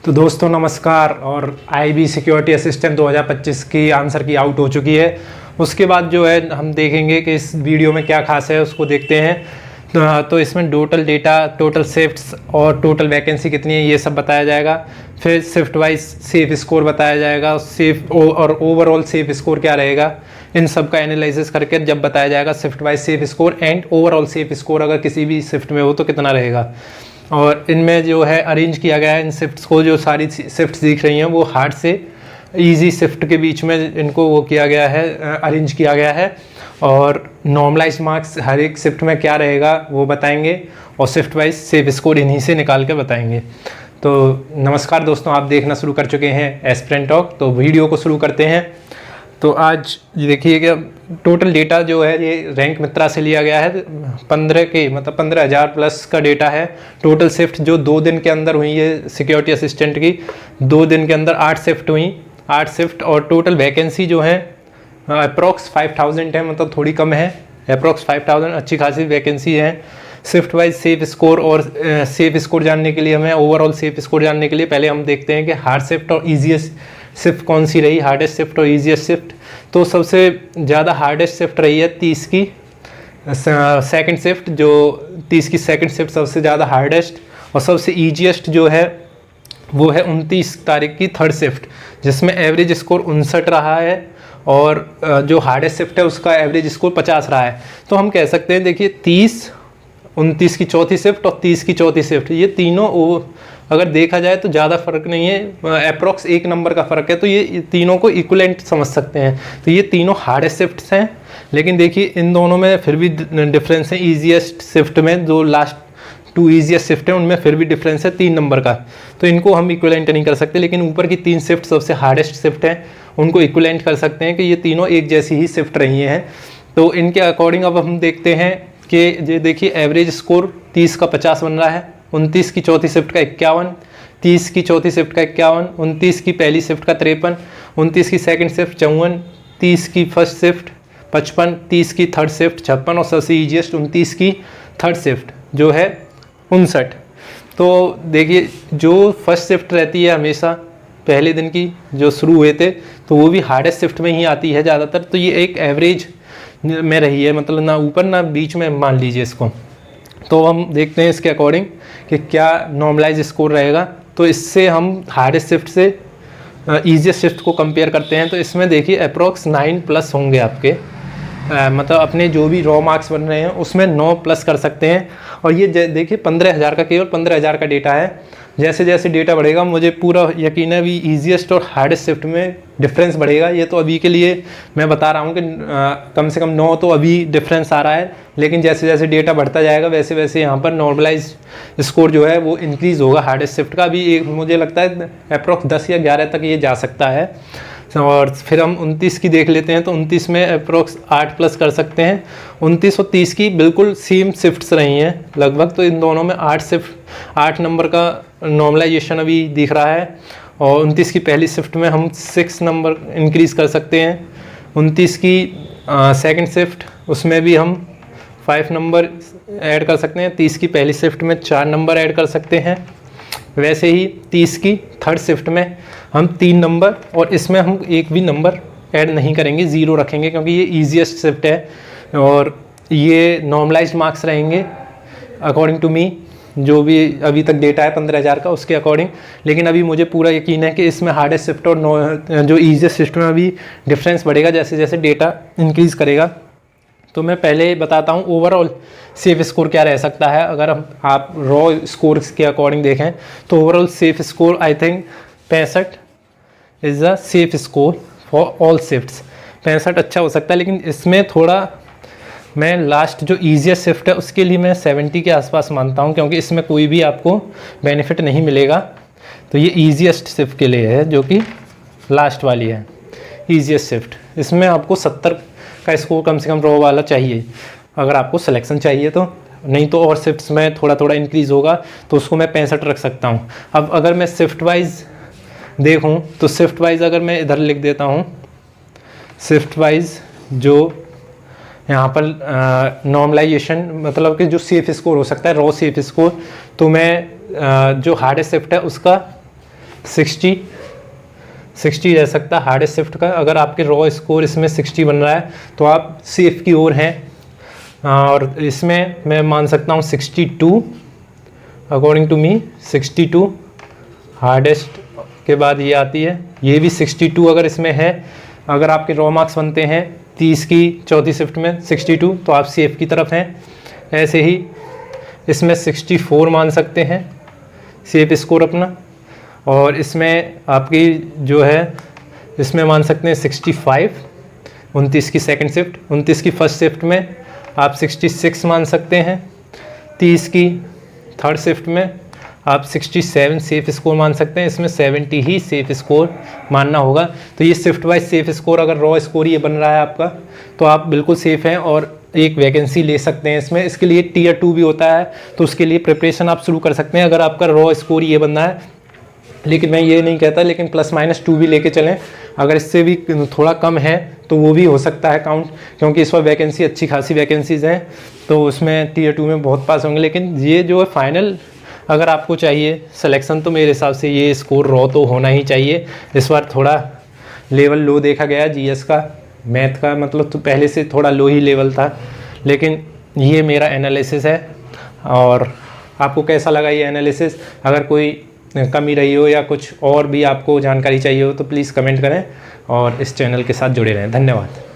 तो दोस्तों नमस्कार। और आईबी सिक्योरिटी असिस्टेंट 2025 की आंसर की आउट हो चुकी है। उसके बाद जो है हम देखेंगे कि इस वीडियो में क्या खास है, उसको देखते हैं। तो इसमें टोटल डेटा, टोटल शिफ्ट्स और टोटल वैकेंसी कितनी है ये सब बताया जाएगा। फिर शिफ्ट वाइज सेफ स्कोर बताया जाएगा, सेफ और ओवरऑल सेफ स्कोर क्या रहेगा, इन सब का एनालिसिस करके जब बताया जाएगा shift wise safe score and overall safe score अगर किसी भी शिफ्ट में हो तो कितना रहेगा। और इनमें जो है अरेंज किया गया है इन शिफ्ट्स को, जो सारी शिफ्ट्स दिख रही हैं वो हार्ड से इजी शिफ्ट के बीच में इनको वो किया गया है, अरेंज किया गया है। और नॉर्मलाइज मार्क्स हर एक शिफ्ट में क्या रहेगा वो बताएंगे और शिफ्ट वाइज सेफ स्कोर इन्हीं से निकाल के बताएंगे। तो नमस्कार दोस्तों, आप देखना शुरू कर चुके हैं एस्पिरेंट टॉक। तो वीडियो को शुरू करते हैं। तो आज ये देखिए कि टोटल डेटा जो है ये रैंक मित्रा से लिया गया है। 15,000 प्लस का डेटा है। टोटल शिफ्ट जो 2 दिन के अंदर हुई है सिक्योरिटी असिस्टेंट की, 2 दिन के अंदर 8 शिफ्ट हुई, 8 शिफ्ट। और टोटल वैकेंसी जो है अप्रॉक्स 5000 है, मतलब थोड़ी कम है। अप्रॉक्स 5000 अच्छी खासी वैकेंसी है। शिफ्ट वाइज सेफ स्कोर और सेफ स्कोर जानने के लिए हमें ओवरऑल सेफ स्कोर जानने के लिए पहले हम देखते हैं कि हार्ड शिफ्ट और ईजीएस्ट शिफ्ट कौन सी रही, हार्डेस्ट शिफ्ट और ईजीएस्ट शिफ्ट। तो सबसे ज़्यादा हार्डेस्ट शिफ्ट रही है 30 की सेकंड शिफ्ट, जो 30 की सेकंड शिफ्ट सबसे ज़्यादा हार्डेस्ट। और सबसे ईजीएस्ट जो है वो है 29 तारीख की थर्ड शिफ्ट, जिसमें एवरेज स्कोर 59 रहा है और जो हार्डेस्ट शिफ्ट है उसका एवरेज स्कोर 50 रहा है। तो हम कह सकते हैं, देखिए 30, 29 की चौथी शिफ्ट और 30 की चौथी शिफ्ट, ये तीनों अगर देखा जाए तो ज़्यादा फर्क नहीं है, अप्रॉक्स 1 नंबर का फ़र्क है। तो ये तीनों को इक्विवेलेंट समझ सकते हैं। तो ये तीनों हार्डेस्ट शिफ्ट्स हैं, लेकिन देखिए इन दोनों में फिर भी डिफरेंस है। ईजीएस्ट शिफ्ट में जो लास्ट 2 ईजीएस्ट शिफ्ट हैं उनमें फिर भी डिफरेंस है 3 नंबर का। तो इनको हम इक्विवेलेंट नहीं कर सकते, लेकिन ऊपर की 3 शिफ्ट सबसे हार्डेस्ट शिफ्ट हैं, उनको इक्विवेलेंट कर सकते हैं कि ये तीनों एक जैसी ही शिफ्ट रही हैं। तो इनके अकॉर्डिंग अब हम देखते हैं कि ये देखिए एवरेज स्कोर 30 का 50 बन रहा है, 29 की चौथी शिफ्ट का 51, 30 की चौथी शिफ्ट का 51, 29 की पहली शिफ्ट का 53, 29 की सेकंड शिफ्ट 54, 30 की फर्स्ट शिफ्ट 55, 30 की थर्ड शिफ्ट 56 और सबसे ईजीएस्ट 29 की थर्ड शिफ्ट जो है 59। तो देखिए जो फर्स्ट शिफ्ट रहती है हमेशा पहले दिन की जो शुरू हुए थे, तो वो भी हार्डेस्ट शिफ्ट में ही आती है ज़्यादातर। तो ये एक एवरेज में रही है, मतलब ना ऊपर ना बीच में मान लीजिए इसको। तो हम देखते हैं इसके अकॉर्डिंग कि क्या नॉर्मलाइज स्कोर रहेगा। तो इससे हम हार्डेस्ट शिफ्ट से ईजीएस्ट शिफ्ट को कंपेयर करते हैं। तो इसमें देखिए अप्रॉक्स 9+ होंगे आपके, मतलब अपने जो भी रॉ मार्क्स बन रहे हैं उसमें 9+ कर सकते हैं। और ये देखिए 15,000 का, केवल 15,000 का डेटा है। जैसे जैसे डेटा बढ़ेगा मुझे पूरा यकीन है अभी ईजीएस्ट और हार्डेस्ट शिफ्ट में डिफरेंस बढ़ेगा। ये तो अभी के लिए मैं बता रहा हूँ कि कम से कम 9 तो अभी डिफरेंस आ रहा है, लेकिन जैसे जैसे डेटा बढ़ता जाएगा वैसे वैसे यहाँ पर नॉर्मलाइज स्कोर जो है वो इंक्रीज़ होगा हार्डेस्ट शिफ्ट का। अभी एक मुझे लगता है अप्रॉक्स 10 या 11 तक ये जा सकता है। और फिर हम 29 की देख लेते हैं। तो 29 में अप्रोक्स 8+ कर सकते हैं। 29 और 30 की बिल्कुल सेम शिफ्ट्स रही हैं लगभग, तो इन दोनों में 8 नंबर का नॉर्मलाइजेशन अभी दिख रहा है। और 29 की पहली शिफ्ट में हम 6 नंबर इंक्रीज़ कर सकते हैं। 29 की सेकंड शिफ्ट, उसमें भी हम 5 नंबर ऐड कर सकते हैं। 30 की पहली शिफ्ट में 4 नंबर ऐड कर सकते हैं। वैसे ही 30 की थर्ड शिफ्ट में हम 3 नंबर, और इसमें हम एक भी नंबर ऐड नहीं करेंगे, 0 रखेंगे क्योंकि ये ईजीएस्ट शिफ्ट है और ये नॉर्मलाइज्ड मार्क्स रहेंगे अकॉर्डिंग टू मी। जो भी अभी तक डेटा है 15,000 का उसके अकॉर्डिंग। लेकिन अभी मुझे पूरा यकीन है कि इसमें हार्डेस्ट शिफ्ट और जो ईजीएस्ट शिफ्ट में अभी डिफरेंस बढ़ेगा जैसे जैसे डेटा इंक्रीज़ करेगा। तो मैं पहले बताता हूँ ओवरऑल सेफ स्कोर क्या रह सकता है। अगर आप रॉ स्कोर के अकॉर्डिंग देखें तो overall safe score I think 65 is a safe score for all shifts. 65 अच्छा हो सकता है, लेकिन इसमें थोड़ा मैं लास्ट जो ईजीएस्ट शिफ्ट है उसके लिए मैं 70 के आसपास मानता हूँ, क्योंकि इसमें कोई भी आपको बेनिफिट नहीं मिलेगा। तो ये ईजीएस्ट शिफ्ट के लिए है जो कि लास्ट वाली है ईजीएस्ट शिफ्ट। इसमें आपको 70 का स्कोर कम से कम रॉ वाला चाहिए अगर आपको सिलेक्शन चाहिए तो, नहीं तो और शिफ्ट्स में थोड़ा थोड़ा इंक्रीज़ होगा तो उसको मैं 65 रख सकता हूँ। अब अगर मैं शिफ्ट वाइज देखूँ तो शिफ्ट वाइज अगर मैं इधर लिख देता हूँ, शिफ्ट वाइज जो यहाँ पर नॉर्मलाइजेशन मतलब कि जो सेफ स्कोर हो सकता है रॉ सेफ स्कोर, तो मैं जो हार्डेस्ट शिफ्ट है उसका 60 रह सकता है हार्डेस्ट शिफ्ट का। अगर आपके रॉ स्कोर इसमें 60 बन रहा है तो आप सेफ की ओर हैं। और इसमें मैं मान सकता हूँ 62, अकॉर्डिंग टू मी 62 हार्डेस्ट के बाद ये आती है, ये भी 62 अगर इसमें है। अगर आपके रॉ मार्क्स बनते हैं 30 की चौथी शिफ्ट में 62 तो आप सेफ की तरफ हैं। ऐसे ही इसमें 64 मान सकते हैं सेफ स्कोर अपना। और इसमें आपकी जो है इसमें मान सकते हैं 65 29 की सेकंड शिफ्ट। 29 की फर्स्ट शिफ्ट में आप 66 मान सकते हैं। 30 की थर्ड शिफ्ट में आप 67 सेफ स्कोर मान सकते हैं। इसमें 70 ही सेफ स्कोर मानना होगा। तो ये शिफ्ट वाइज सेफ स्कोर, अगर रॉ स्कोर ये बन रहा है आपका तो आप बिल्कुल सेफ हैं और एक वैकेंसी ले सकते हैं इसमें। इसके लिए टियर 2 भी होता है तो उसके लिए प्रिपरेशन आप शुरू कर सकते हैं अगर आपका रॉ स्कोर ये बनना है। लेकिन मैं ये नहीं कहता, लेकिन +-2 भी लेके चलें। अगर इससे भी थोड़ा कम है तो वो भी हो सकता है काउंट, क्योंकि इस पर वैकेंसी अच्छी खासी वैकेंसीज़ हैं तो उसमें टियर 2 में बहुत पास होंगे। लेकिन ये जो है फाइनल अगर आपको चाहिए सिलेक्शन तो मेरे हिसाब से ये स्कोर रॉ तो होना ही चाहिए। इस बार थोड़ा लेवल लो देखा गया जीएस का, मैथ का मतलब तो पहले से थोड़ा लो ही लेवल था। लेकिन ये मेरा एनालिसिस है। और आपको कैसा लगा ये एनालिसिस? अगर कोई कमी रही हो या कुछ और भी आपको जानकारी चाहिए हो तो प्लीज़ कमेंट करें और इस चैनल के साथ जुड़े रहें। धन्यवाद।